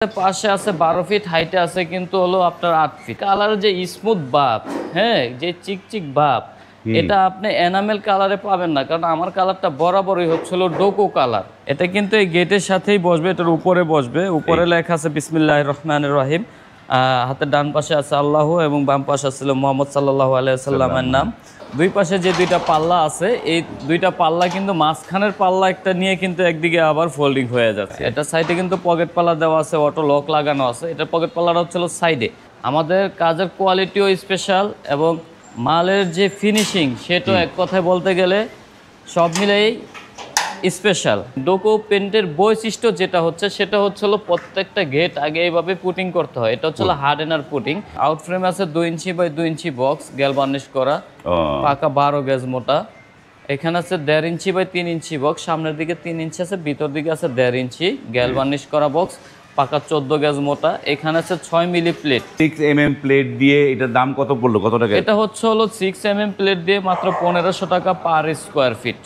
পাশে আছে 12 ফিট, হাইটে আছে কিন্তু হলো আপনার 8 ফিট। কালারের যে স্মুথ ভাব, হ্যাঁ, যে চিকচিক ভাব, এটা আপনি এনামেল কালারে পাবেন না, কারণ আমার কালারটা বরাবরই হচ্ছিল ডোকো কালার। এটা কিন্তু এই গেটের সাথেই বসবে, এটার উপরে বসবে। উপরে লেখা আছে বিসমিল্লাহির রহমানির রহিম। হাতের ডান পাশে আছে আল্লাহ এবং বাম পাশে ছিল মোহাম্মদ সাল্লাল্লাহু আলাইহি ওয়াসাল্লামের নাম। দুই পাশে যে দুইটা পাল্লা আছে, এই দুইটা পাল্লা কিন্তু মাঝখানের পাল্লা একটা নিয়ে কিন্তু একদিকে আবার ফোল্ডিং হয়ে যাচ্ছে। এটা সাইডে কিন্তু পকেট পাল্লা দেওয়া আছে, অটো লক লাগানো আছে। এটা পকেট পাল্লাটা হচ্ছিল সাইডে। আমাদের কাজের কোয়ালিটিও স্পেশাল এবং মালের যে ফিনিশিং সেটাও এক কথায় বলতে গেলে সব মিলেই স্পেশাল। ডোকো পেন্টের বৈশিষ্ট্য যেটা হচ্ছে সেটা হচ্ছিল প্রত্যেকটা গেট আগে এইভাবে পুটিং করতে হয়। এটা হচ্ছিল হার্ড এনার পুটিং। আউট ফ্রেম আছে 2 ইঞ্চি বাই 2 ইঞ্চি বক্স, গ্যাল বার্নিশ করা, পাকা 12 গেজ মোটা। এখানে আছে 1.5 ইঞ্চি বাই 3 ইঞ্চি বক্স, সামনের দিকে 3 ইঞ্চি আছে, ভিতর দিকে আছে 1.5 ইঞ্চি, গ্যাল বার্নিশ করা বক্স, পাকা 14 গেজ মোটা। এখানে আছে 6 মিলি প্লেট, 6 mm প্লেট দিয়ে। এটার দাম কত পড়লো, কত টাকা? এটা হচ্ছে হলো 6 mm প্লেট দিয়ে মাত্র 1500 টাকা পার স্কোয়ার ফিট।